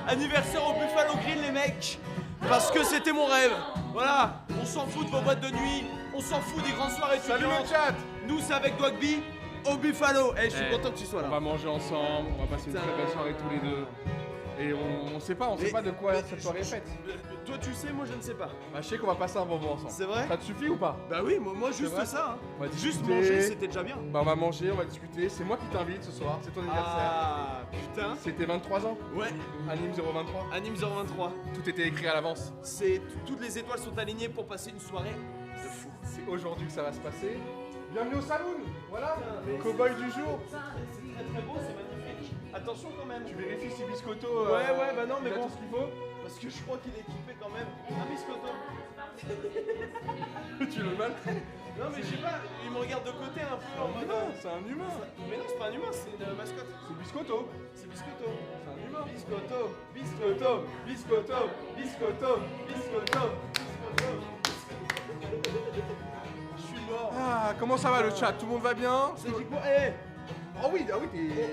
Anniversaire au Buffalo Grill, les mecs. Parce que c'était mon rêve. Voilà, on s'en fout de vos boîtes de nuit. On s'en fout des grandes soirées Salut étudiantes. le chat. Nous, c'est avec Dogby au Buffalo. Eh, je suis content que tu sois là. On va manger ensemble, on va passer une très belle soirée tous les deux. Et on sait pas de quoi cette soirée est faite. Toi, tu sais, moi, je ne sais pas. Bah, je sais qu'on va passer un bon moment ensemble. C'est vrai? Ça te suffit ou pas? Bah oui, moi juste vrai ça. Hein. On va Juste discuter. manger, c'était déjà bien. Bah, on va manger, on va discuter. C'est moi qui t'invite ce soir, c'est ton anniversaire. Ah, putain. C'est tes 23 ans. Ouais, Anime 023. Anime 023. Tout était écrit à l'avance. Toutes les étoiles sont alignées pour passer une soirée de fou. C'est aujourd'hui que ça va se passer. Bienvenue au saloon. Voilà, cow-boy du jour. C'est très beau, c'est magnifique. Attention quand même. Tu vérifies si Biscotto Ouais, bah non, mais il a bon. tout ce qu'il faut. Parce que je crois qu'il est équipé quand même. Un biscotto. Tu le mal. Non mais je sais pas, il me regarde de côté un peu en mode. C'est un humain. Mais non, c'est pas un humain, c'est une mascotte. C'est Biscotto. C'est biscotto. C'est un humain. Biscotto, biscotto, biscotto, biscotto, biscotto, biscotto. Je suis mort. Ah, comment ça va le chat? Tout le monde va bien? C'est dit quoi? Eh, Oh oui, t'es...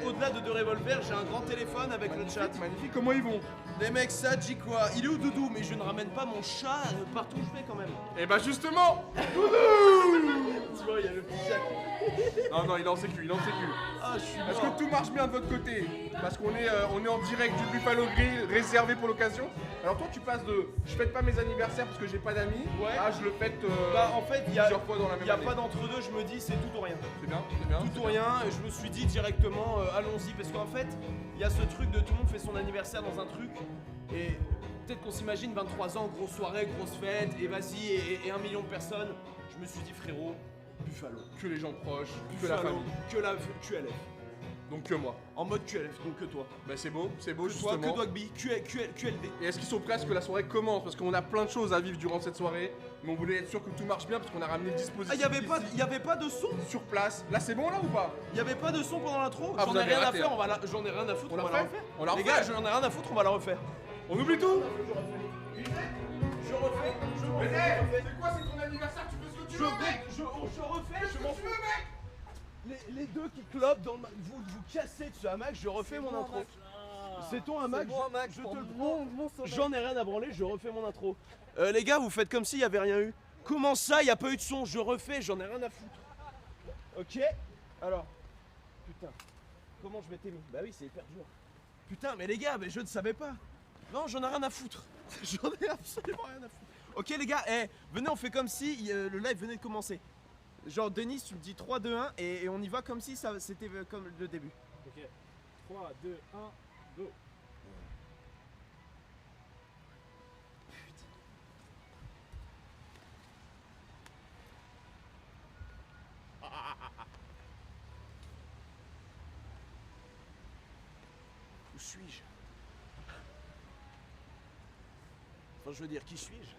au-delà de deux revolvers, j'ai un grand téléphone avec le chat. Magnifique, comment ils vont? Les mecs, ça dit quoi? Il est où Doudou? Mais je ne ramène pas mon chat partout où je vais quand même. Eh bah justement, Tu vois, il y a le petit chat. Non, il est en sécu, Ah, je suis Est-ce mort. que tout marche bien de votre côté? Parce qu'on est, on est en direct du Buffalo Grill, réservé pour l'occasion. Alors toi, tu passes de je fête pas mes anniversaires parce que j'ai pas d'amis, Ouais. à je le fête Bah en fait, il y a plusieurs fois dans la même année. pas d'entre-deux, je me dis c'est tout ou rien. C'est bien. Tout ou rien, et je me suis dit directement allons-y parce qu'en fait, il y a ce truc de tout le monde fait son anniversaire dans un truc et peut-être qu'on s'imagine 23 ans, grosse soirée, grosse fête et vas-y et 1 million de personnes. Je me suis dit frérot, Buffalo, Que les gens proches, que la Buffalo, famille. que la QLF. Donc que moi. En mode QLF, donc que toi. Bah c'est beau Que toi, justement. que Dogby, QLD. Et est-ce qu'ils sont prêts à ce que la soirée commence? Parce qu'on a plein de choses à vivre durant cette soirée, mais on voulait être sûr que tout marche bien parce qu'on a ramené le dispositif. Ah, y avait pas de son? sur place. Là c'est bon là ou pas? Y avait pas de son pendant l'intro? Ah, J'en vous ai avez rien à raté, faire, hein. j'en ai rien à foutre, On on va la la refait refaire. On la Les refait gars, j'en ai rien à foutre, on va la refaire. On oublie tout? Je refais. C'est quoi, c'est ton anniversaire, tu fais ce que tu veux, mec? Je refais, Fais ce que tu veux, mec? les deux qui clopent dans le vous cassez dessus hamac, je refais mon intro. C'est ton hamac, je te le prends. J'en ai rien à branler, je refais mon intro. Les gars, vous faites comme s'il y avait rien eu. Comment ça, y a pas eu de son? Je refais, j'en ai rien à foutre. Ok. Alors, putain, comment je m'étais mis? Bah oui, c'est hyper dur. Putain, mais les gars, mais je ne savais pas. Non, j'en ai rien à foutre. J'en ai absolument rien à foutre. Ok les gars, venez, on fait comme si le live venait de commencer. Genre Denis, tu me dis 3, 2, 1 et on y va comme si c'était comme le début. Ok. 3, 2, 1, go. Où suis-je? Enfin, je veux dire, qui suis-je?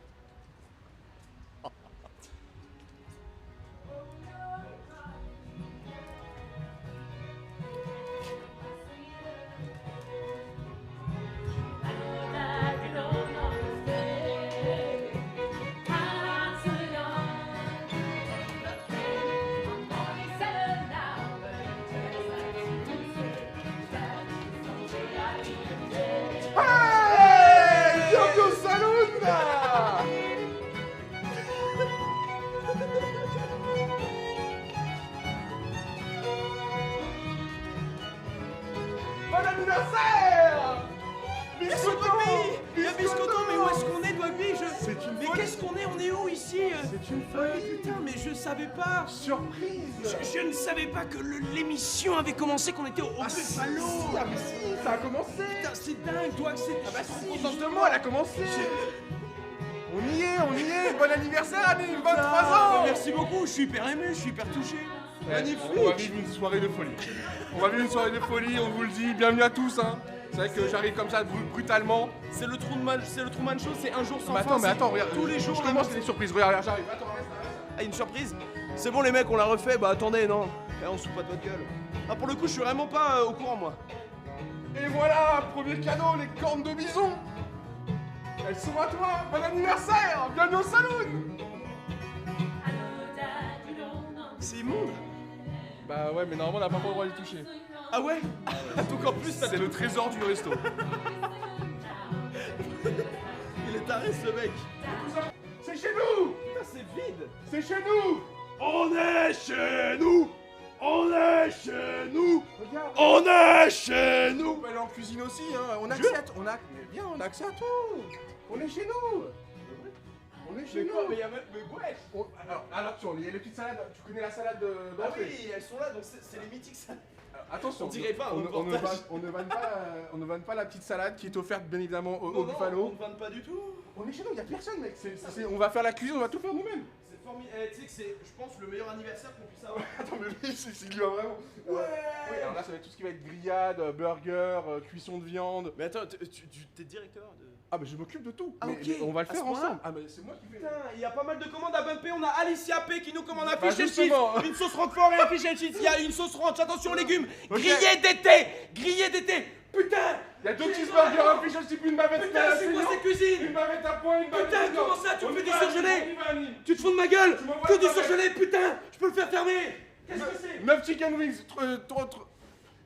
Hey! Bienvenue au saloon là! Bon anniversaire! Biscotto! Il y a Biscotto, mais où est-ce qu'on est, Dogby? C'est une Mais folie. qu'est-ce qu'on est? On est où ici? C'est une Ah, folie! putain, mais je savais pas! Surprise! Je ne savais pas que l'émission avait commencé, qu'on était au Buffalo! Ah mais si, ça a commencé! Putain, c'est dingue, toi, que c'est. Ah bah si, contentement, elle a commencé! On y est! Bon anniversaire, Anime! 23 ans! Merci beaucoup, je suis hyper ému, je suis hyper touché. Magnifique! On va vivre une soirée de folie. On va vivre une soirée de folie, on vous le dit. Bienvenue à tous, hein. C'est vrai que j'arrive comme ça brutalement. C'est le Truman Show, c'est un jour sans Mais fin. attends, c'est regarde. tous les jours. Je commence les surprises. Regarde, j'arrive. Attends, Ah, une surprise? C'est bon les mecs, on l'a refait. Bah attendez, non. On se fout pas de votre gueule. Ah, pour le coup, je suis vraiment pas au courant, moi. Et voilà, premier cadeau, les cornes de bison. Elles sont à toi. Bon anniversaire. Bienvenue au saloon. C'est immonde. Bah ouais, mais normalement on n'a pas le droit de les toucher. Ah ouais. Donc en plus, C'est le trésor du resto. il est taré ce mec. C'est chez nous. Putain, c'est vide. C'est chez nous. On est chez nous. On est chez nous. Regarde. On est chez On nous. peut aller en cuisine aussi, hein. On a accès à tout. Mais bien, on a accès à tout. On est chez nous. On est chez nous. Mais y'a même. Mais ouais. Alors, il y a les petites salades. Tu connais la salade Ah d'entrée. oui, elles sont là, donc c'est les mythiques ça. Attention, On dirait pas un on reportage. ne vanne pas la petite salade qui est offerte bien évidemment au Non, Buffalo. on ne vante pas du tout. On est chez nous, il n'y a personne mec. On va faire la cuisine, on va tout faire nous-mêmes. C'est formidable. Tu sais que c'est, je pense, le meilleur anniversaire qu'on puisse avoir. Attends, mais lui, il lui va vraiment. Ouais. Oui, alors là, ça va être tout ce qui va être grillade, burger, cuisson de viande. Mais attends, t'es directeur de. Ah, mais je m'occupe de tout. Ah, Mais- ok. mais on va le À faire ce point-là ensemble. Ah, mais c'est moi qui fais. Putain, il y a pas mal de commandes à bumper. On a Alicia P qui nous commande un Bah, fish and chips, justement. une sauce roquefort et un fish and chips. Il y a une sauce ranch, attention légumes, Ok. grillé d'été, grillé d'été. Putain, Il y a 2 cheeseburgers, un fish and chip, une bavette. putain, c'est quoi cette cuisine? Une bavette à point, une bavette Putain, à viande. comment ça, tu me On fais y du va, surgelé? on y va, Annie. Tu te fous de ma gueule? Tu m'envoies Que le du pavé. surgelé, putain, je peux le faire fermer. Qu'est-ce que c'est? 9 chicken wings,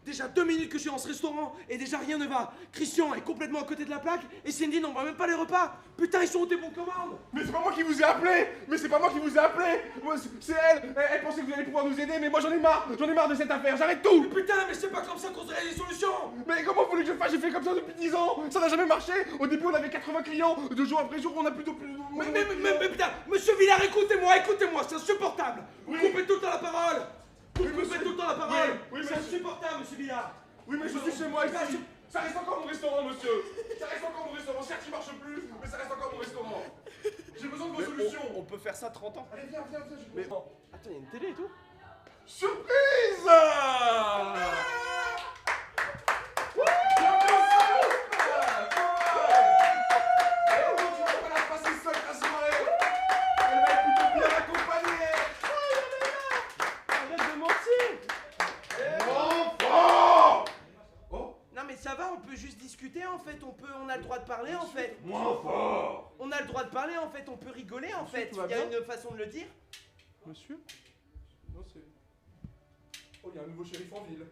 Déjà 2 minutes que je suis dans ce restaurant et déjà rien ne va. Christian est complètement à côté de la plaque et Cindy n'envoie même pas les repas. Putain, ils sont où tes bons commandes? Mais c'est pas moi qui vous ai appelé. Mais c'est pas moi qui vous ai appelé. Moi, c'est elle. Elle pensait que vous allez pouvoir nous aider, mais moi j'en ai marre de cette affaire. J'arrête tout. Putain, mais c'est pas comme ça qu'on se des solutions. Mais comment vous voulez que je fasse? J'ai fait comme ça depuis 10 ans. Ça n'a jamais marché. Au début, on avait 80 clients. De jour après jour, on a plus de plus. Mais putain, monsieur Villard, écoutez-moi, c'est insupportable. Vous Oui. coupez tout le temps la parole. Vous Oui, coupez monsieur. tout le temps la parole. Oui, c'est monsieur. insupportable, monsieur Villard. Oui, mais je suis chez moi ici. Ça reste encore mon restaurant, monsieur. Ça reste encore mon restaurant. Certes, il marche plus, mais ça reste encore mon restaurant. J'ai besoin de vos solutions. On peut faire ça 30 ans. Allez, viens. Je... Mais attends, il y a une télé et tout. Surprise! Arrête de mentir. Non mais ça va, on peut juste discuter en fait, on a le droit de parler en fait. On a le droit de parler en fait, on peut rigoler en fait. tout va Il y a bien une façon de le dire. Monsieur? Non, c'est... Oh, il y a un nouveau shérif en ville.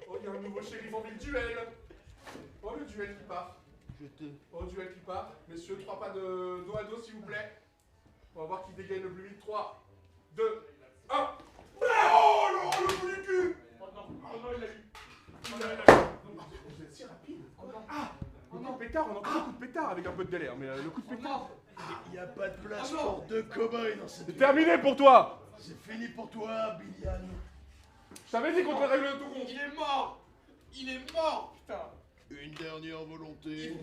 Oh, il y a un nouveau shérif en ville. Duel. Oh, le duel qui part. Oh, duel qui part. Messieurs, 3 pas de dos à dos, s'il vous plaît. On va voir qui dégaine le plus vite. 3, 2, 1. Oh, le coup du cul. Oh non, il l'a eu. Vous êtes si rapide. Ah, le coup de pétard, on entend le coup de pétard avec un peu de galère, mais le coup de pétard... Il n'y a pas de place pour deux cow-boys dans cette C'est terminé pour toi. C'est fini pour toi, Billian. Je t'avais dit qu'on te règle tout compte. Il est mort. Il est mort. Putain. Une dernière volonté.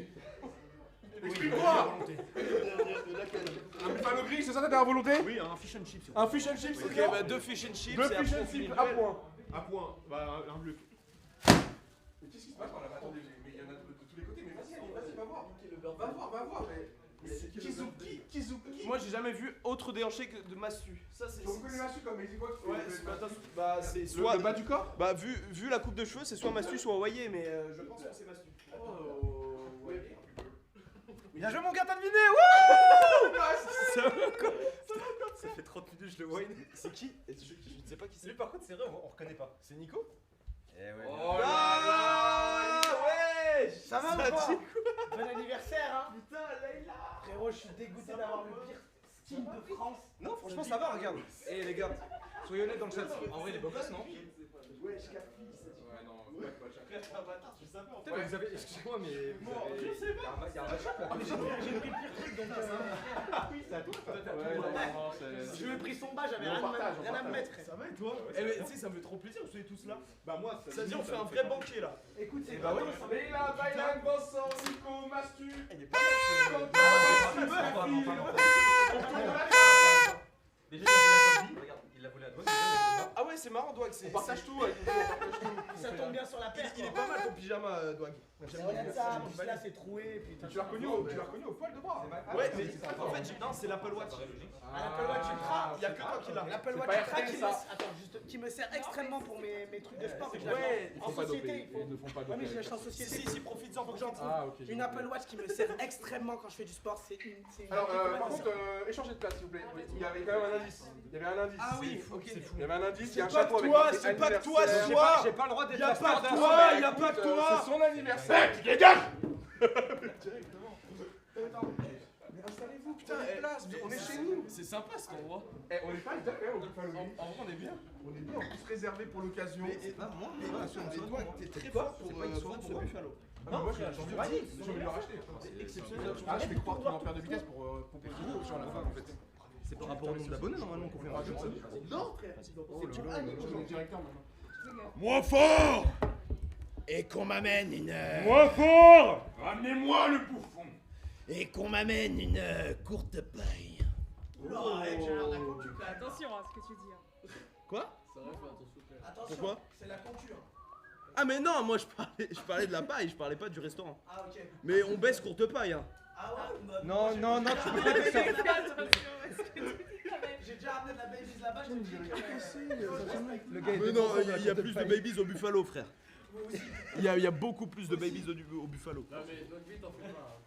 Explique-moi. Un buffalo grill, c'est ça ta dernière volonté? Oui, un fish and chips. Un fish and chips, c'est Ok, bien. bah 2 fish and chips. 2 et fish après, and on finit chips le à duel. point. Un point. Bah, un bleu. Mais qu'est-ce qui se passe par là? Attendez, mais il y en a de tous les côtés. Mais vas-y, va voir. Va voir. Mais c'est Kizuki. Moi j'ai jamais vu autre déhanché que de massue. Ça c'est. Tu reconnais la suite comme, mais c'est quoi qui fait Ouais, bah c'est le soit. bas du corps? Bah vu la coupe de cheveux, c'est soit massue soit envoyé, mais je pense que c'est massue. Oh, ouais. Bien joué mon gars, t'as deviné. Ça va quoi? Ça fait 30 minutes, je le vois. C'est qui? Je ne sais pas qui c'est. Lui par contre, c'est vrai, on reconnaît pas. C'est Nico? Eh ouais. Oh Ah ouais. Ça va ou dit pas? quoi? Bon anniversaire, hein. Putain, Layla. Frérot, je suis dégoûté d'avoir le pire skin de France. Non, franchement, ça va, regarde. Eh les gars, soyez honnêtes dans le chat. En vrai, il est beau gosse, non? Ouais, je capte. Ouais, non, pas cher. Frère, t'es un bâtard, tu savais en Putain, mais vous avez. Excusez-moi, mais. Je sais pas. Il y a un match-up là. J'ai pris le pire truc donc. Oui, ça doit. Ouais, non, c'est... Je lui ai pris son bas, j'avais Mais on rien, partage, rien à me mettre. Ça va et toi? Eh mais tu sais, ça me fait trop plaisir, vous soyez tous là. Bah, moi, Ça veut dire, on fait un vrai banquet là. Écoute, c'est bah ouais. Leila, Bailan, Vincent, Nico, Mastu. Elle est pas mal. Déjà, il a volé à Bobby. Regarde, il l'a volé à toi. Ah ouais, c'est marrant, Douag. On partage tout avec nous, on partage tout. ça tombe bien sur la paire. Il est pas mal ton pyjama, Douag. Regarde ça, en plus là c'est troué. Puis Tu l'as reconnu au poil de bras. Ouais, mais en fait, non, c'est l'Apple Watch. l'Apple Watch Ultra. Il y a que toi qui l'as. L'Apple C'est Watch pas Ultra RTL, qui me, ça. attends, juste, qui me sert extrêmement pour mes trucs de sport. Ouais, en société, il faut. Ils ne font pas Ouais, mais je doper. l'achète en société. Si, profites-en, faut que j'en trouve. Ah, ok. Une Apple Watch qui me sert extrêmement quand je fais du sport, c'est une. Alors, par contre, échangez de place, s'il vous plaît. Il y avait quand même un indice. Il y avait un indice. Ah oui, ok. Il y avait un indice. indice, il y a un C'est pas chapeau que avec toi, marqué c'est pas que toi, anniversaire. c'est moi. J'ai pas le droit d'être Y'a la pas star que d'un toi, soirée. y'a pas que Écoute, toi. c'est son anniversaire. Tu dégages. Mais installez-vous, putain, place, on est chez nous. C'est sympa ce qu'on voit. Eh, on est pas déjà quand même au Buffalo Grill. En vrai, on est bien. On est bien, en plus réservé pour l'occasion. Mais toi, t'es très fort pour vendre ce Buffalo. Ah, moi, j'ai envie de le racheter. C'est exceptionnel. Ah, je fais croire qu'on est en perte de vitesse pour pomper le truc sur la fin en fait. C'est par rapport au nombre d'abonnés normalement qu'on fait un jeu. Non, frère. Oh là là, je suis directeur maintenant. Moins fort. Et qu'on m'amène une. Moins fort. Ramenez-moi le bouffon. Et qu'on m'amène une courte paille. Oula, arrête, j'ai l'air d'un concu quand même. Attention à ce que tu dis. Hein. Quoi? Attention, Pourquoi? c'est la conture. Ah mais non, moi je parlais de la paille, je parlais pas du restaurant. Ah, ok. Mais on baisse courte paille, hein. Ah ouais bah, Non, j'ai- non, non, tu peux pas dire ça. Attention à ce que tu dis quand même. J'ai déjà ramené de la Baileys là-bas, je te dis que... Le gars est Mais non, il y a plus de babies au Buffalo, frère. Il y a beaucoup plus de babies au Buffalo. Non mais donc vite on fait pas.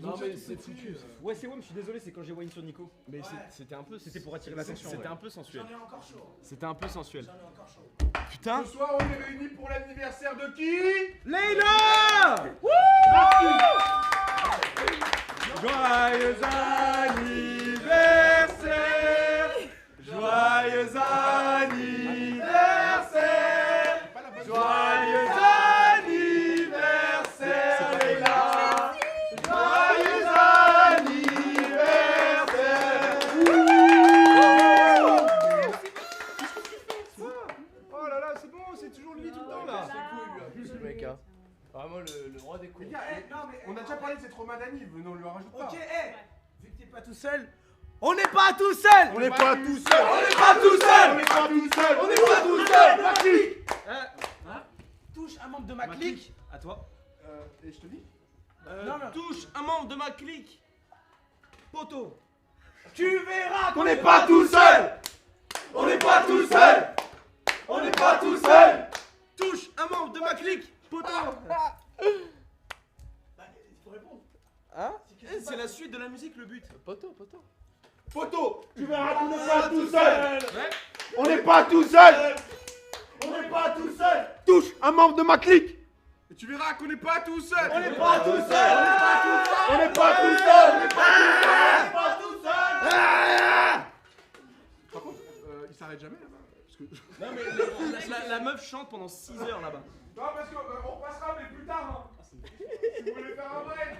Non mais c'est foutu. Ouais, c'est je suis désolé, c'est quand j'ai Wayne sur Nico. Mais Ouais. c'était un peu. C'était pour attirer l'attention. C'était ouais. un peu sensuel. J'en ai encore chaud. C'était un peu sensuel. J'en ai encore chaud. Putain. Ce soir, on est réunis pour l'anniversaire de qui? Leïla! Joyeux anniversaire! Joyeux anniversaire! Joyeux anniversaire, Leïla! Joyeux anniversaire! Oh là là, c'est bon, c'est toujours lui tout le temps là. Ce mec, hein. Vraiment le roi des Les couilles. gars, Eh, non, mais- on a déjà parlé de cette Roma d'Annie, venons, on lui en rajoute pas. Ok, vu que t'es pas tout seul, on n'est pas tout seul. On n'est pas tout seul! On n'est pas tout seul! On n'est pas tout seul! On n'est pas tout seul! Maquis! Touche un membre de ma clique. À toi. Et je te dis? Non, non. Touche un membre de ma clique. Poto. Tu verras On n'est pas tout seul! On n'est pas tout seul! On n'est pas tout seul! Touche un membre de ma clique. Poto. Bah, il faut répondre. Hein? C'est la suite de la musique, le but. Poto. Poto, tu verras qu'on n'est pas tout seul! On n'est pas tout seul! On n'est pas tout seul! Touche un membre de ma clique! Et tu verras qu'on n'est pas tout seul! On n'est pas tout seul! On n'est pas tout seul! On n'est pas tout seul! Par contre, il s'arrête jamais là-bas. Parce que... Non mais la meuf chante pendant 6 heures là-bas. Non, parce qu'on repassera, mais plus tard! Hein. Si vous voulez faire un break!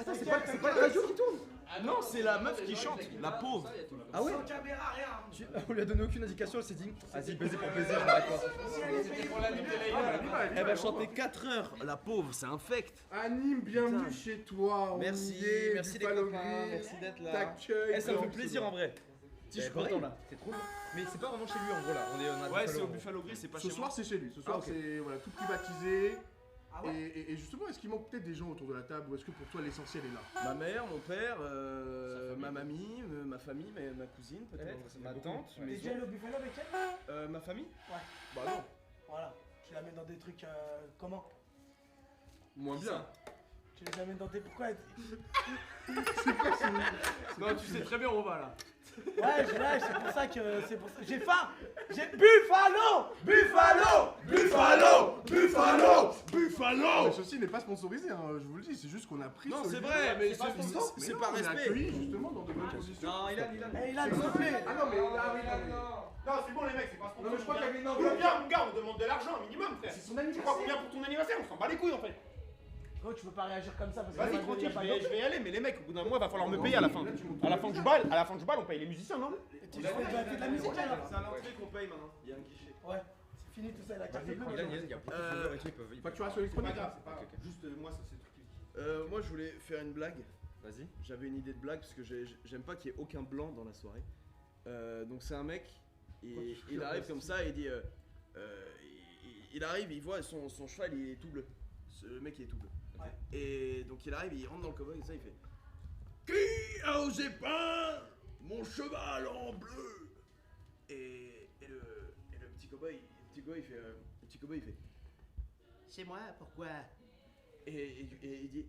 Attends, c'est pas la radio qui tourne. Non, c'est la meuf qui chante, la pauvre. Ah ouais. Sans caméra, rien. On lui a donné aucune indication, elle s'est dit, vas-y, baiser pour plaisir, j'arrête pas. Elle va chanter 4 heures, la pauvre, c'est infect. Anime, bienvenue chez toi. On Merci, y est, merci les Buffalo copains, Grill, merci d'être là. t'accueille, Eh, ça me fait comme plaisir souvent. en vrai. Je suis content là, c'est trop bien. Mais c'est pas vraiment chez lui en gros là, on a Ouais, Buffalo. c'est au Buffalo Grill, c'est pas Ce chez soir, moi. c'est chez lui. Ce soir, ok. c'est voilà, tout privatisé. Ah ouais. Et justement, est-ce qu'il manque peut-être des gens autour de la table ou est-ce que pour toi l'essentiel est là? Ma mère, mon père, ma mamie, ma famille, ma cousine peut-être, ma tante, T'es mes déjà allé au Buffalo avec elle? ma famille. Ouais. Bah non. Voilà. Tu la mets dans des trucs comment? Moins bien. Tu les amènes dans des. Pourquoi? Non, tu sais très bien où on va là. Ouais, c'est pour ça que. J'ai faim! J'ai. Buffalo! Buffalo! Buffalo! Buffalo! Oh Buffalo! Ceci n'est pas sponsorisé, hein, je vous le dis, c'est juste qu'on a pris Non, ce c'est lieu. vrai, mais pas sponsor, c'est mais par non, on est respect. accueillis justement dans de bonnes conditions. Non, il a. Eh, Ilan, s'il te plaît! Ah non, mais là, oui, Non c'est bon les mecs, c'est pas Non, mais je crois qu'il y avait une enveloppe. Combien mon gars, on demande de l'argent un minimum frère. C'est son Tu crois anniversaire. combien pour ton anniversaire? On s'en bat les couilles en fait. Gros, tu peux pas réagir comme ça parce que. Vas-y y a tranquille, pas je d'eau. vais y aller, mais les mecs au bout d'un mois va falloir me payer à la fin. À la fin du bal, on paye les musiciens non? Tu fais de la musique alors? C'est à l'entrée qu'on paye maintenant. Il y a un guichet. Ouais. C'est fini tout ça, la carte bleue. Il y a beaucoup de followers et tout, ils peuvent. Facturation électronique. Juste moi, ça c'est le truc qui. Moi, je voulais faire une blague. Vas-y. J'avais une idée de blague parce que j'aime pas qu'il y ait aucun blanc dans la soirée. Donc c'est un mec et il arrive comme ça et il dit il arrive, il voit son cheval, il est tout bleu. Le mec il est tout bleu. Ouais. Et donc il arrive, il rentre dans le cowboy et ça il fait qui a osé peindre mon cheval en bleu? Et le petit cowboy il fait c'est moi, pourquoi? Et il dit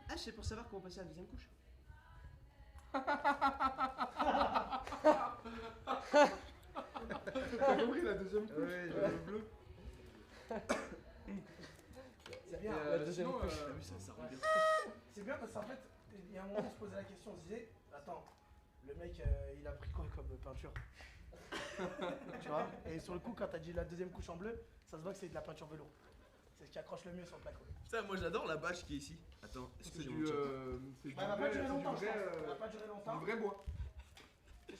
ah, c'est pour savoir comment passer à la deuxième couche. T'as compris la deuxième couche? Ouais, j'ai le bleu. C'est bien. La deuxième couche. C'est bien parce qu'en fait, il y a un moment on se posait la question, on se disait, attends, le mec il a pris quoi comme peinture? Tu vois? Et sur le coup, quand t'as dit la deuxième couche en bleu, ça se voit que c'est de la peinture velours. C'est ce qui accroche le mieux sur le placo. Putain, moi j'adore la bâche qui est ici. Attends, est-ce que C'est j'ai du. mon chat C'est Elle va pas durer longtemps, je vrai, pense. Elle va pas durer longtemps. du vrai bois.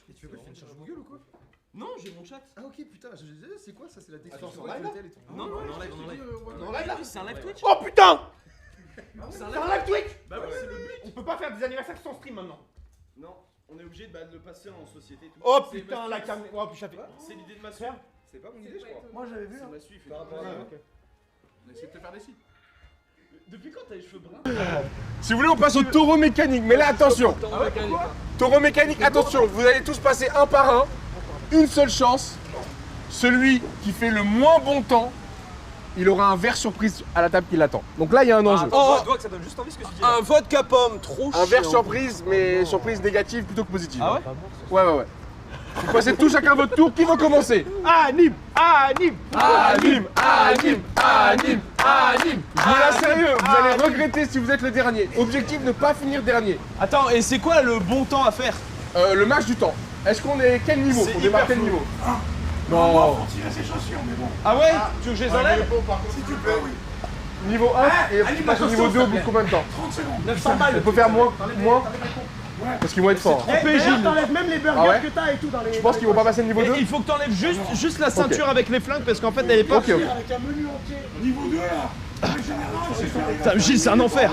Et tu veux quoi, tu fais une charge Google ou quoi? Non, j'ai mon chat. Ah ok, putain, je disais, c'est quoi ça? C'est la texture Attends, sur c'est le vrai, tel et tout. Non, non, on enlève, on enlève. On enlève là? C'est un live Twitch. Oh putain! C'est un C'est un live Twitch! Bah oui, c'est le but. On peut pas faire des anniversaires sans stream maintenant. Non, on est obligé de le passer en société et tout. Oh putain, la caméra. Oh putain, C'est l'idée de ma soeur. C'est pas mon idée, je crois. Moi j'avais vu. C'est Hein. ma suite. Par rapport à ok. On a essayé de te faire des sites. Depuis quand t'as les cheveux bruns? Si vous voulez, on passe au taureau mécanique. Mais là, attention. Taureau mécanique, attention. Vous allez tous passer un par un. Une seule chance. Celui qui fait le moins bon temps, il aura un verre surprise à la table qui l'attend. Donc là, il y a un enjeu. Je vois que ça donne juste envie ce que tu dis. Un vodka pomme, trop chiant. Un verre surprise, mais surprise négative plutôt que positive. Ah ouais? Ouais. Vous passez tous chacun votre tour. Qui va commencer? Anime. Je vous la sérieux, vous allez regretter si vous êtes le dernier. Objectif, ne pas finir dernier. Attends, et c'est quoi le bon temps à faire? Le match du temps. Est-ce qu'on est quel niveau? C'est On démarre hyper quel flou. niveau? Non. Ah ouais? Tu veux que je les enlève? Niveau 1 et tu passes au niveau 2 au bout de combien de temps? 900 balles. On peut faire moins? Parce qu'ils vont être forts. Eh, d'ailleurs, t'enlèves même les burgers Ah ouais? que t'as et tout dans les. Je pense qu'ils vont pas passer le niveau 2? Il faut que t'enlèves juste la ceinture avec les flingues parce qu'en fait elle est pas. Ok. Avec un menu entier. Niveau 2 là, en général, Putain, Gilles, c'est un enfer.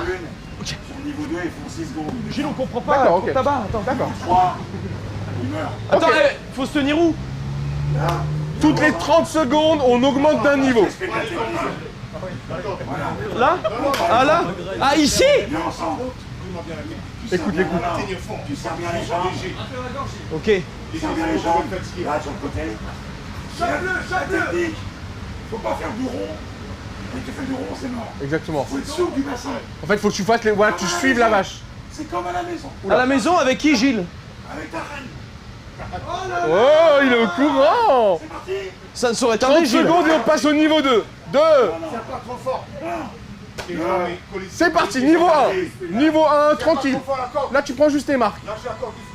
sur niveau 2, ils font 6 secondes. Gilles, on comprend pas. D'accord, ok. Tabac, attends. D'accord. 3, il meurt. Attends, Ok. faut se tenir où? Toutes les 30 secondes, on augmente d'un niveau. Là? Ah là? Ah ici? Viens ensemble. Écoute. Tu serres bien les jambes. Ok. Tu serres bien les jambes. Là, sur le côté. Chaque technique. Faut pas faire du rond. Dès que tu fais du rond, c'est mort. Exactement. Faut être souple du bassin. En fait, faut que tu fasses les. Voilà, tu suives la vache. C'est comme à la maison. À la maison avec qui, Gilles? Avec ta reine. Oh, il est au courant. C'est parti. Ça ne saurait 30 tarder, Gilles. secondes et on passe au niveau 2. 2. C'est parti, niveau 1. Niveau 1, tranquille. Là, tu prends juste tes marques.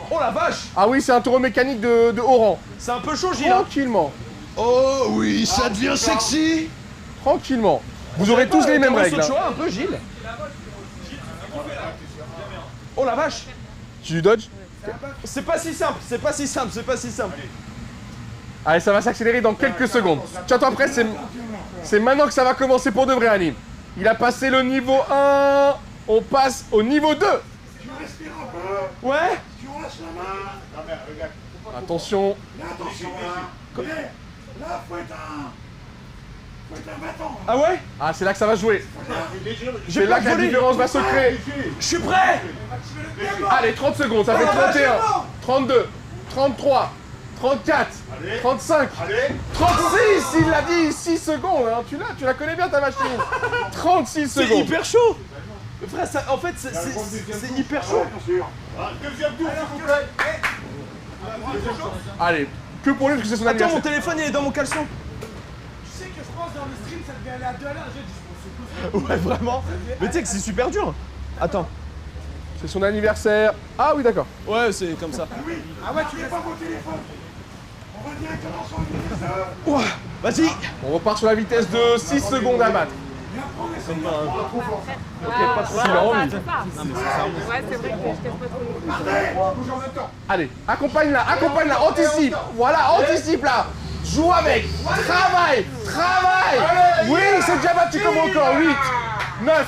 Oh la vache! Ah oui, c'est un taureau mécanique de haut rang. C'est un peu chaud, Gilles. Hein. Tranquillement. Oh oui, ça devient sexy. Tranquillement. Vous aurez tous les mêmes règles. Choix, un peu, Gilles. Oh la vache! Tu dodges? C'est pas si simple, c'est pas si simple, c'est pas si simple. Allez, ça va s'accélérer dans quelques secondes. Tu attends après, c'est maintenant que ça va commencer pour de vrai, Anime. Il a passé le niveau 1. On passe au niveau 2. Tu respires un peu. Ouais? Tu relâches la main. Attention. Là, attention. Là, faut être un battant. Ah ouais? Ah, c'est là que ça va jouer. J'ai C'est là peur que de la voler. différence va se créer. Je suis prêt! Allez, 30 secondes, ça fait 31, 32, 33, 34, 35, 36, il l'a dit, 6 secondes, hein. Tu la connais bien ta machine. 36 C'est secondes. hyper chaud! Frère, ça, en fait, c'est hyper chaud. Deuxième tour, s'il vous plaît. Allez, que pour lui parce que c'est son Attends, mon anniversaire. téléphone il est dans mon caleçon. Tu sais que je pense dans le stream ça devait aller à 2 à l'heure. J'ai dit, je pense que Ouais, vraiment. Mais tu sais que c'est super dur. Attends. C'est son anniversaire. Ah oui, d'accord. Ouais, c'est comme ça. Ah ouais, tu n'es pas vos téléphones. On va directement sur le téléphone. Vas-y. On repart sur la vitesse de 6 secondes à battre. Ouais, c'est vrai que je casse pas trop. Allez, accompagne-la, anticipe. Voilà, anticipe là. Joue avec. Travaille. Oui, c'est déjà battu comme encore. 8, 9,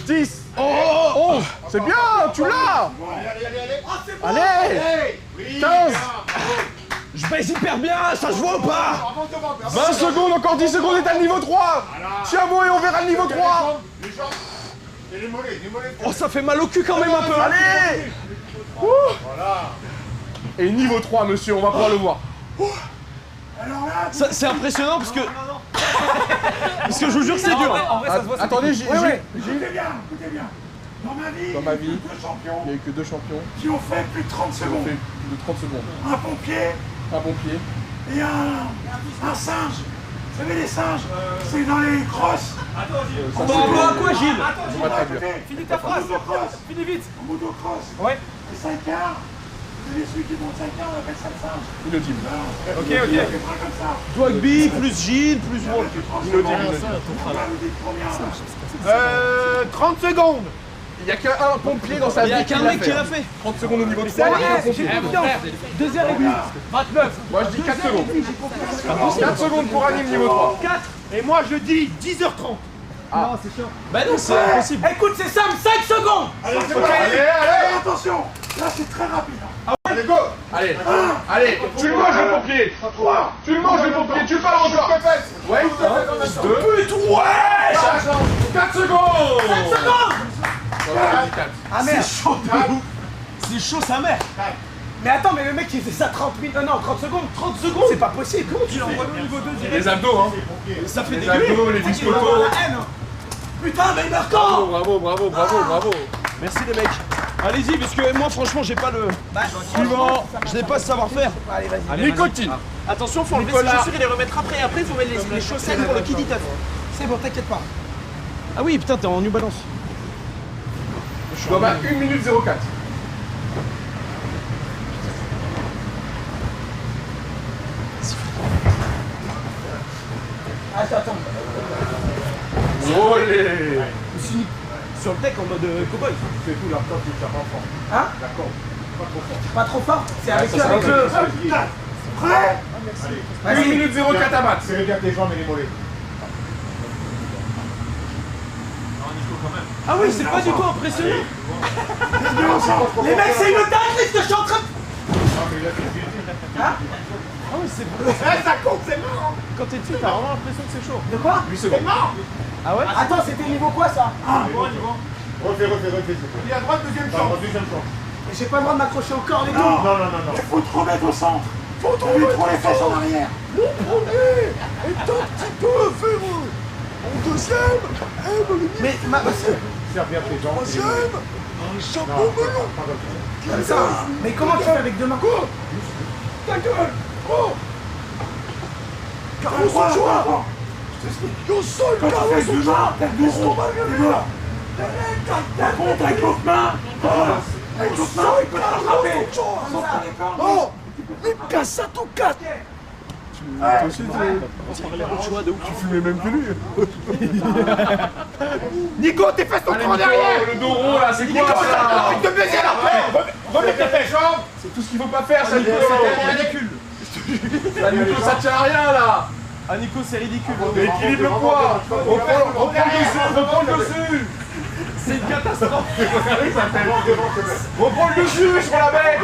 10, 11. C'est bien, tu l'as. Allez. 15. Je baisse hyper bien, ça se voit ou pas? 20 secondes, encore 10 secondes et t'as le niveau 3. Tiens bon et on verra le niveau 3. Les jambes et les mollets. Oh, ça fait mal au cul quand même un peu. Allez. Et niveau 3, monsieur, on va pouvoir le voir. Alors là, Ça, c'est impressionnant parce que. Parce que je vous jure, c'est dur. En vrai, ça se voit. Attendez, j'ai... écoutez bien. Dans ma vie, il n'y a eu que 2 champions qui ont fait plus de 30 qui ont secondes. fait plus de 30 secondes. Un pompier Un pompier et un singe. Vous savez, les singes, c'est dans les crosses. On va avoir quoi, Gilles? Finis ta phrase. Finis vite. En motocross. Ouais. Les 5 quarts. Vous savez, celui qui monte 5 quarts, on appelle ça le singe. Inaudible. Ok. Comme ça. Dwagby, plus Gilles, plus moi. Inaudible. Vous dites combien? 30 secondes. Il n'y a qu'un pompier dans sa vie. Il y a qu'un mec qui l'a fait. 30 secondes au niveau 3. Il y a qu'un pompier. 2h30. 29. Moi je dis 4 secondes. 4 secondes pour Anime niveau 3. 4. Et moi je dis 10h30. Non, c'est chiant. Bah non, c'est impossible. Écoute, c'est simple, 5 secondes. Allez, c'est bon. Allez. Attention. Là, c'est très rapide. Allez, go. Allez, tu le manges le pompier. 3. Tu le manges le pompier, tu parles encore. Ouais, 2. Ouais. 4 secondes. 5 secondes. Ah merde. C'est chaud de ouf. C'est chaud sa mère. Mais attends, mais le mec il fait ça 30 minutes. Non, 30 secondes. 30 secondes. C'est pas possible. Comment tu l'envoies au niveau 2 direct? Les abdos, hein. Ça fait des Les abdos, les disques auto. Putain, mais il meurt quand? Bravo. Merci les mecs. Allez-y, parce que moi franchement j'ai pas le... Suivant, je n'ai pas ce savoir-faire. Allez, vas-y. Nicotine. Attention, faut enlever ses chaussures et les remettre après. Après, faut mettre les chaussettes pour le kid teuf. C'est bon, t'inquiète pas. Ah oui, putain, t'es en New Balance. Je dois battre 1 minute 04. Attends. Olé. Sur le deck en mode cowboy. C'est tout, la corde, tu ne pas fort. Hein? D'accord. Pas trop fort. Pas trop fort? C'est avec ça eux, sera avec un le... Prêt? 1 minute 04 à battre. Serrez bien tes jambes et les mollets. Ah oui, c'est pas du tout impressionnant. Les mecs, c'est une dinguerie ce que je suis en train de... Hein? Ah oui, c'est bon. Ça compte, c'est mort. Quand t'es dessus, t'as vraiment l'impression que c'est chaud. De quoi? 8 secondes. Ah ouais? Attends, c'était niveau quoi ça? Refais. Il est à droite, deuxième chance. J'ai pas le droit de m'accrocher au corps les deux. Non. Il faut te remettre au centre. Faut te remettre trop les fesses en arrière. Mon premier est un petit peu véreux. Mon deuxième aime le Mais ma... Serre bien tes jambes. troisième, un chapeau melon. Comme ça. Mais comment tu fais avec deux mains? Ta gueule. Oh. Carlos Attends. Ochoa. Yo soy Quand tu Carlos fais du Ochoa. mal, t'as du rond. Par contre, avec l'autre main, avec l'autre main, il peut t'attraper. Oh, il casse à ton 4. Tu fumais même que lui. Nico, tes fesses sont trop derrière. Le dos rond là, c'est quoi ça? Avec de plaisir après. Remets tes fesses. C'est tout ce qu'il faut pas faire, ça, Nico. C'est ridicule. Ça, Nico, ça tient à rien là. Ah Nico, c'est ridicule. Équilibre le poids. Reprends le dessus. C'est une catastrophe. Reprends le dessus sur la bête.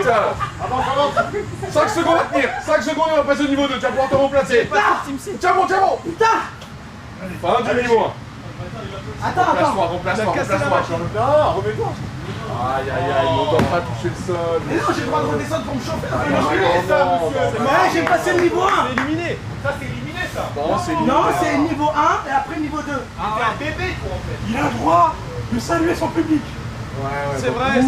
5 secondes à tenir. 5 secondes et on va passer au niveau 2. Tu vas pouvoir te remplacer. Tiens bon. Putain! Fin du niveau 1. Attends. Remplace-toi. Remets-toi. Aïe, on doit pas toucher le sol. Mais non, j'ai le droit de redescendre pour me chauffer. Non, J'ai passé le niveau 1. C'est éliminé. Non, c'est Non, c'est niveau 1 et après niveau 2. Il a le droit de saluer son public. C'est vrai.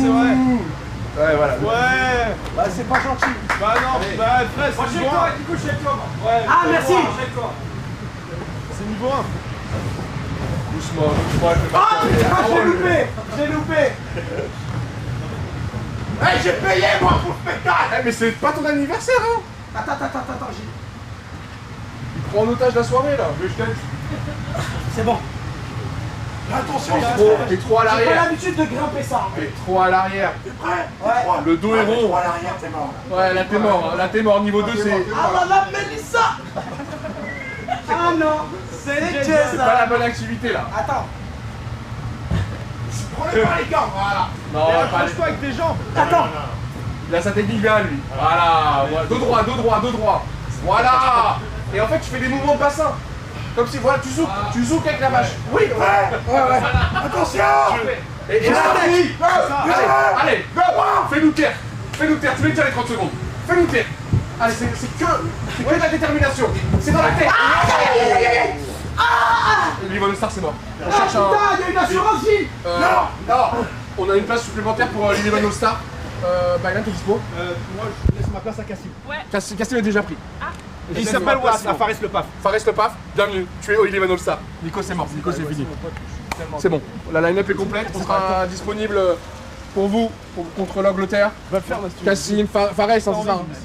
Ouais, voilà. Ouais. Bah, c'est pas gentil. Bah non, bah frère, c'est niveau 1. Ouais, Ah, merci. c'est niveau 1. Doucement, je vais Ah, pas putain, j'ai loupé. Hey, j'ai payé moi pour le spectacle. mais c'est pas ton anniversaire, hein. Attends, j'ai... Il prend en otage la soirée, là. C'est bon. Attention, T'es trop à J'ai pas l'arrière. l'habitude de grimper ça. T'es trop à l'arrière. t'es prêt? Ouais. Le dos est rond. Trois à l'arrière, t'es mort. Ouais, là t'es mort. Là t'es mort. Niveau 2, c'est... Ah, madame Mélissa. Ah non, c'est C'est pas la bonne activité, là. Attends. Prenez par les gants, voilà. Non, pas Accroche-toi avec tes jambes. Attends. Il a sa technique bien, lui. Voilà. Dos droit. Voilà. Et en fait, tu fais des mouvements de bassin. Comme si, voilà, tu zoukes avec la vache. Oui. Ouais. Attention. Et là, allez, go. Fais-nous taire. Tu veux dire les 30 secondes. Fais-nous taire. Allez, c'est que de la détermination. C'est dans la tête. L'Ivan Star, c'est mort. On cherche un... Putain, il y a une assurance vie. Non. On a une place supplémentaire pour l'Ivan Star. Baglan, t'es dispo? Moi, je laisse ma place à Cassim. Cassim est déjà pris. Il s'appelle Wass, Fares le Paf. Fares le Paf, bienvenue. Tu es Olivier All-Star. Nico, c'est mort. Nico, c'est fini. C'est bon. La line-up est complète. On sera disponible pour vous contre l'Angleterre. Cassim, Fares, c'est ça.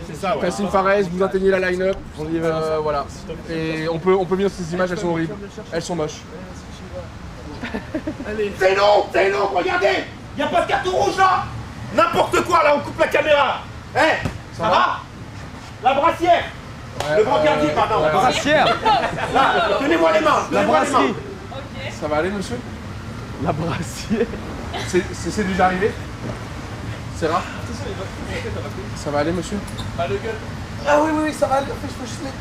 C'est ça, ouais. Cassim, Fares, vous atteignez la line-up. Voilà. Et on peut bien ces images, elles sont horribles. Elles sont moches. C'est non, regardez. Y a pas de carton rouge là. N'importe quoi là, on coupe la caméra. Eh, ça va? La brassière. Le grand gardien, pardon. La brassière. Là, tenez-moi les mains. La brasserie. Ça va aller, monsieur? La brassière. C'est déjà arrivé? C'est rare? Ça va aller, monsieur? Ah oui, ça va aller. En fait, je peux juste mettre.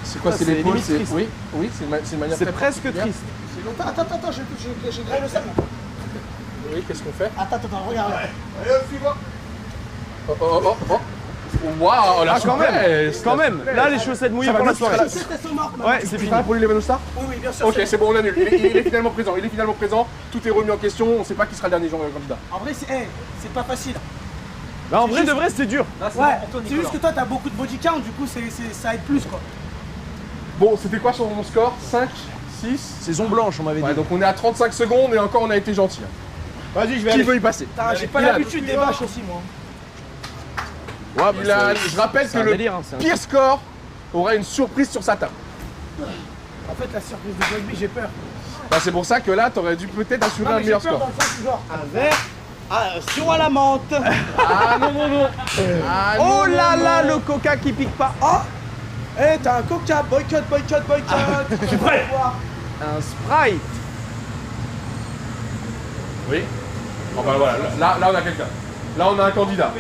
C'est quoi? Ça, C'est c'est l'épaule? limite triste. Oui, c'est une manière C'est très presque particulière. triste. Attends, j'ai grave le sac. Oui, qu'est-ce qu'on fait? Attends, regarde. Oh. Waouh, la Quand même. souplesse. Quand même. Là, les chaussettes mouillées Ça va pour la nous soirée. faire Ouais, c'est Tu fini. parles pour l'Eleven All-Star? Oui, bien sûr. Ok, c'est bon, on annule. Il est finalement présent. Tout est remis en question. On sait pas qui sera le dernier candidat. En vrai, c'est pas facile. Bah, en vrai, de vrai, c'était dur. Ouais, c'est juste que toi, t'as beaucoup de body count, du coup, ça aide plus, quoi. Bon, c'était quoi sur mon score? 5, 6? Saison blanche, on m'avait dit. Ouais, donc on est à 35 secondes et encore on a été gentil. Vas-y, je vais Qui veut y passer? Putain, j'ai pas l'habitude des vaches aussi, moi. Ouais, Je rappelle que le délire, hein, c'est un pire score aura une surprise sur sa table. En fait, la surprise de rugby, j'ai peur. Bah, c'est pour ça que là, t'aurais dû peut-être assurer un Mais j'ai meilleur peur score. dans le sens où, genre, un verre, sirop à la menthe. Ah non. Ah, non, Oh là non, là, non. le coca qui pique pas. Oh, t'as un coca, boycott. Je suis prêt. Un Sprite. Oui. Bon bah voilà, là on a quelqu'un. Là on a un candidat.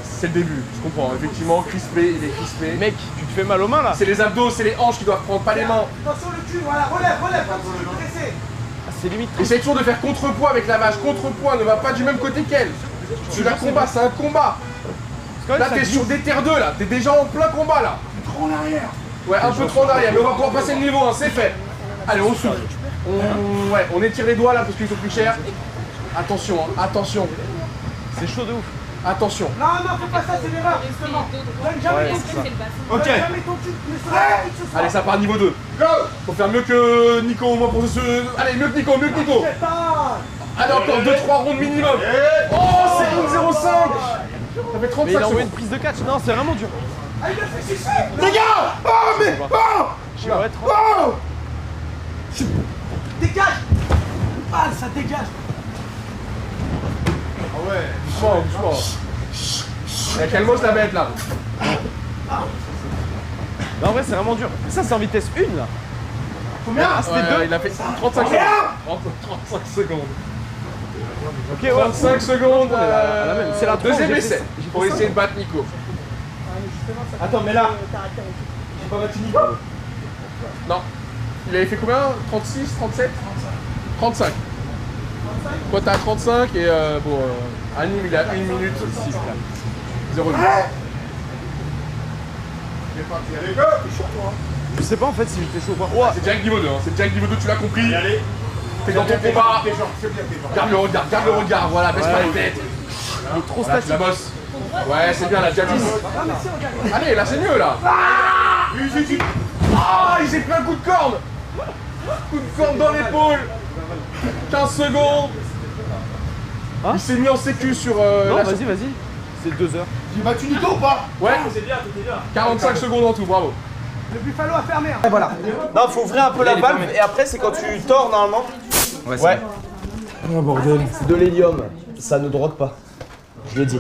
C'est le début, je comprends. Effectivement, crispé, il est crispé. Mec, tu te fais mal aux mains là. C'est les abdos, c'est les hanches qui doivent prendre, pas les mains. Attention le cul, voilà, relève, comme si tu te pressais. Ah, c'est limite. Essaye toujours de faire contrepoids avec la vache. Contrepoids, ne va pas du même côté qu'elle. Tu la combats, c'est un combat. Là t'es sur des terres 2 là, t'es déjà en plein combat là. Trop en arrière. Ouais, un peu trop en arrière, mais on va pouvoir passer le niveau, hein, c'est fait. Allez, on souffle. On étire les doigts là parce qu'ils sont plus chers. Attention, hein, attention, C'est chaud de ouf. attention. Non, faut pas ça, c'est l'erreur, justement. Donne jamais ton cul. Ok. Donne jamais ton cul, mais ça va ce soir. Allez, ça part niveau 2. Go. Faut faire mieux que Nico au moins pour ce... Allez, mieux que Nico. Putain. Allez, encore 2-3 rondes minimum. Oh, c'est 1,05. Ça fait Mais 35 il a envoyé secondes. une prise de catch. Non, c'est vraiment dur. Ah, il me fait sucer. Les gars. Oh mais oh. Je vais être. Oh. Dégage. Ah, ça dégage. Doucement. Eh, calmos la bête là. Non, en vrai, c'est vraiment dur. Ça, c'est en vitesse 1 là. Combien? Ah, c'était 2. Il a fait 35 secondes. 35 secondes. Ok, ouais. 35 secondes. On est à la même. C'est la deuxième j'ai essai. fait- j'ai Pour fait ça. essayer de battre Nico. Attends, mais là, j'ai pas battu Nico. Non. Il avait fait combien? 36, 37? 35. Toi t'as 35 et Anim il a 1 minute 6 là. 0,8. Je sais pas en fait si j'étais chaud ou pas. Ouah. C'est direct niveau 2, hein. C'est direct niveau 2, tu l'as compris. T'es dans ton combat. Garde le regard, voilà, baisse pas les têtes. Il est trop Voilà, tu statique. la bosses. Ouais, c'est bien, la déjà 10. Allez, là c'est mieux là. Ah, il s'est pris un coup de corne. Coup de corne dans l'épaule. 15 secondes. Hein? Il s'est mis en sécu sur Non, la vas-y. C'est 2 heures. J'ai battu Nico ou pas? Ouais, 45 secondes en tout, bravo. Le buffalo a fermé. Et voilà. Non, faut ouvrir un peu la valve et après, c'est quand tu tords normalement. Ouais. Oh bordel. C'est de l'hélium. Ça ne drogue pas. Je le dis.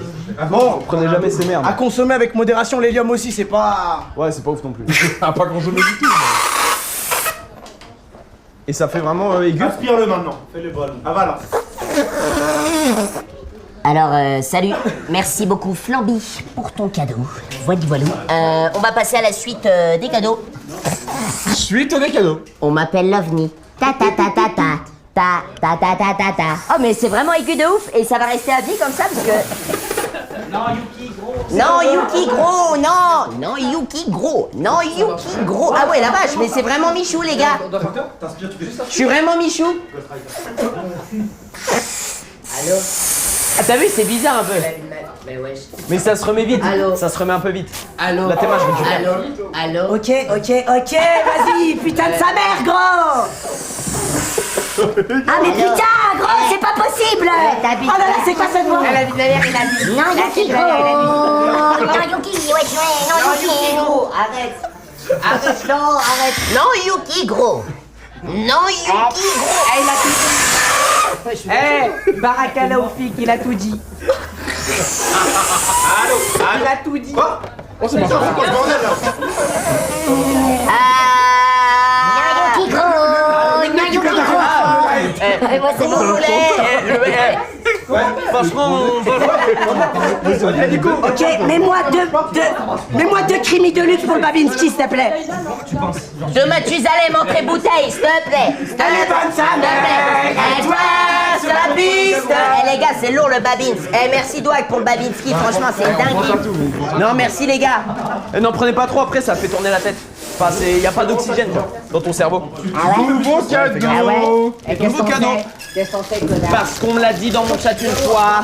Bon, prenez jamais ces merdes. À consommer avec modération, l'hélium aussi, c'est pas. Ouais, c'est pas ouf non plus. Ah, pas consommer du tout. Et ça fait vraiment aigu. Aspire-le maintenant. Fais-le bon. Avale. Alors, salut, merci beaucoup Flamby pour ton cadeau. Voilou. On va passer à la suite des cadeaux. Suite des cadeaux. On m'appelle l'OVNI. Ta ta ta ta ta. Ta ta ta ta ta ta. Oh mais c'est vraiment aigu de ouf et ça va rester à vie comme ça parce que... Non Yuki gros. Ah ouais la vache mais c'est vraiment Michou les gars. Je suis vraiment Michou. Allô. Ah t'as vu c'est bizarre un peu. Mais wesh. Mais ça se remet vite. Allô. Ça se remet un peu vite. Allô. La théma, je récupère. Allô. Ok, vas-y, putain de sa mère, gros. Ah mais putain, gros, c'est pas possible. Oh là là, c'est quoi cette voix? Elle a dit la mère, il a dit. Non, Yuki, gros. Non, Yuki, wesh, non, Yuki, gros. Arrête. Non, arrête. Non, Yuki, gros. Non, Yuki, gros. Il a tout dit. Barakala au flic, il a tout dit. Il a tout dit. Oh, c'est marrant, c'est quoi ce bordel là? Et moi c'est mon poulet. Franchement, Ok, mets-moi deux crimis de luxe pour le Babinski, s'il te plaît. De Mathusalem entrée bouteille, s'il te plaît. Elle est bonne sa mère. Et toi, sur la piste. Eh les gars, c'est lourd le Babins. Eh merci Douag pour le Babinski, franchement c'est une dinguerie. Non merci les gars. n'en prenez pas trop, après ça fait tourner la tête. Enfin, y a pas d'oxygène dans ton cerveau. Ah ouais. Nouveau cadeau. Ah ouais. Et qu'est-ce Nouveau qu'on cadeau. fait? Qu'est-ce qu'on fait, connard? Parce qu'on me l'a dit dans mon chat une fois.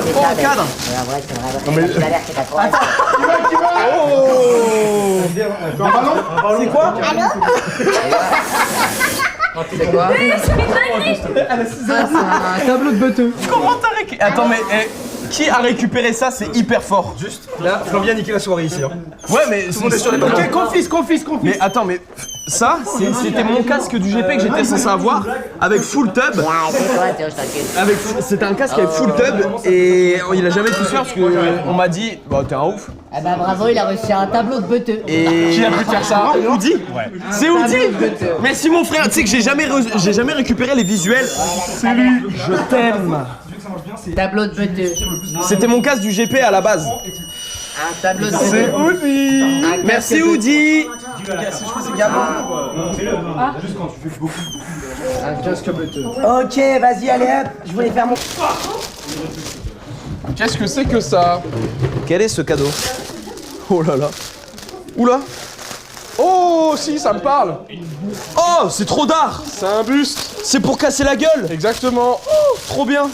C'est Oh, ça, le cadre. Ouais, en vrai, c'est vrai. Tu l'as l'air, c'est pas trop. C'est quoi? C'est quoi? Un tableau de beuteux. Comment t'as récupéré? Attends, mais qui a récupéré ça? C'est hyper fort. Juste, là, on vient niquer la soirée ici. Hein. Ouais, mais tout le monde est sur les ballons. Ok, confisque. Mais attends, mais ça, c'était mon casque du GP que j'étais censé avoir avec full tub. C'était un casque avec full tub et il a jamais pu se faire parce qu'on m'a dit, bah t'es un ouf. Ah bah bravo, il a reçu un tableau de beuteux. Et Qui a pu faire ça? Oudi. C'est Oudi. Merci mon frère, tu sais que j'ai jamais récupéré les visuels. C'est lui. Je t'aime. Tableau de beuteux. C'était mon casque du GP à la base. Un tableau de C'est beuteux. Oudi. Merci Oudi. Ok, vas-y, allez hop. Je voulais faire mon. Qu'est-ce que c'est que ça? Quel est ce cadeau? Oh là là. Oula. Oh, si, ça me parle. Oh, c'est trop d'art. C'est un buste. C'est pour casser la gueule. Exactement. Oh, trop bien.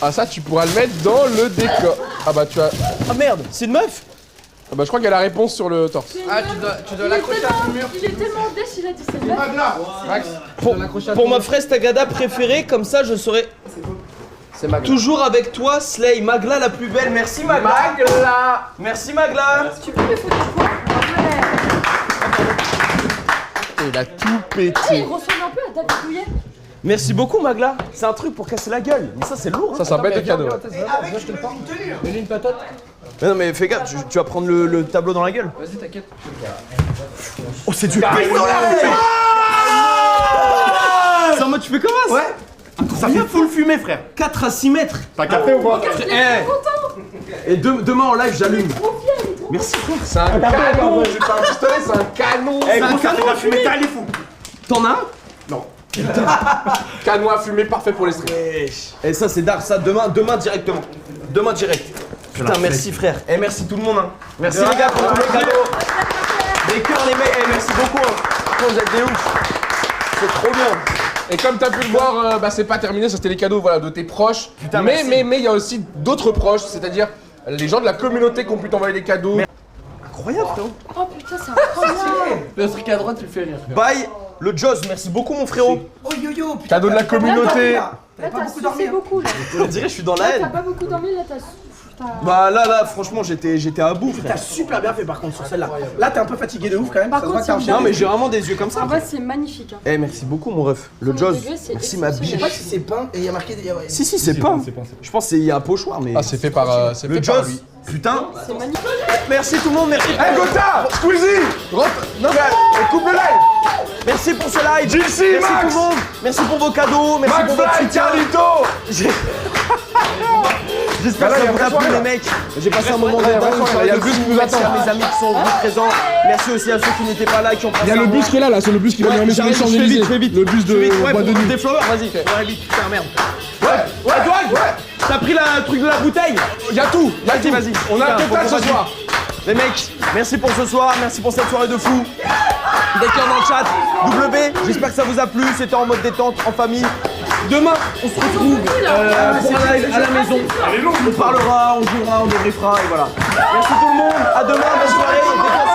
Ah, ça, tu pourras le mettre dans le décor. Ah bah, tu as... Ah merde, c'est une meuf. Ah bah, je crois qu'il y a la réponse sur le torse. Ah, tu dois l'accrocher à ton mur. Il est tellement déçu, il a dit c'est vrai. Max, Pour ma fraise tagada préférée, comme ça je serai c'est Magla. toujours avec toi, Slay. Magla la plus belle. Merci Magla. Merci Magla. Tu peux me foutre quoi? il a tout Ah, il pété. ressemble un peu à David Douillet. Merci beaucoup Magla. C'est un truc pour casser la gueule. Mais ça c'est lourd. Ça, c'est un bête de cadeau. Mais non mais fais gaffe, tu vas prendre le tableau dans la gueule. Vas-y, t'inquiète. Oh c'est du pif dans la C'est en mode tu fais comment? Ouais. Ça fait full fumée, frère. 4 à 6 mètres. T'as capté ou pas? Et demain en live j'allume. Merci frère. C'est un canon. C'est pas un pistolet, c'est un canon. Eh, gros, ça fait la fumée, t'as les fous. T'en as un? Non. Canon à fumer, parfait pour les streams. Et ça c'est d'art, ça demain directement. Demain direct. Putain merci frère. Et merci tout le monde hein. Merci les gars pour tous les cadeaux. Les cœurs les mecs, merci beaucoup hein. Franchement, vous êtes des ouf. C'est trop bien. Et comme t'as pu le voir, bah, c'est pas terminé, ça c'était les cadeaux voilà, de tes proches. Putain, mais merci. il y a aussi d'autres proches, c'est-à-dire les gens de la communauté qui ont pu t'envoyer des cadeaux. Incroyable toi. Oh putain, c'est incroyable. Le truc à droite, tu le fais rire. Bye le Joss, merci beaucoup mon frérot. Oh yo-yo, putain. Cadeau de la communauté. Là, t'as sucé beaucoup là. On dirait que je suis dans la Là, t'as haine. pas beaucoup dormi, là, t'as. Bah là franchement j'étais à bout T'as frère. super bien fait par contre sur celle-là. Là, t'es un peu fatigué de ouf quand même. Par ça se voit contre, que t'as un c'est chien. Non mais j'ai vraiment des yeux comme ça. En vrai, c'est magnifique. Hein. Eh merci beaucoup mon ref. Le Premier Joss. degré, c'est Merci ma Je sais biche. pas si c'est peint et il y a marqué. Si c'est pas. Je pense qu'il y a un pochoir mais. Ah, c'est fait par, c'est Le fait par Joss. lui. Putain. C'est magnifique. Merci tout le monde, merci. Hey Gotha, Squeezie, rentre. Non mais coupe le live. Merci pour ce live. Jinxie, Merci Max. tout le monde. Merci pour vos cadeaux. Merci pour votre McFly, soutien. Carlito. J'espère Là, que il y ça a vous une a vraie plu soirée, les mecs. J'ai passé un moment Il y a une vraie dedans. soirée, il y a le bus qui nous Merci attend. à mes amis qui sont venus présents. Merci aussi à ceux qui n'étaient pas là, qui ont passé Il y a le un bus moment. qui est là, c'est le bus qui va nous amener sur les J'arrive, Champs-Élysées. je fais vite. Le bus de Ouais, Bois de pour Nuit. des flowers, vas-y. Ouais, vite, putain, merde. Ouais, Douag, t'as pris le truc de la bouteille. Il y a tout, il y a tout. Vas-y. On a un Putain, total faut ce qu'on soir. Les mecs, merci pour ce soir, merci pour cette soirée de fou. Des cœurs dans le chat. W, j'espère que ça vous a plu, c'était en mode détente, en famille. Demain, on se retrouve pour un live à la maison. On parlera, on jouera, on débriefera et voilà. Merci tout le monde, à demain, bonne soirée.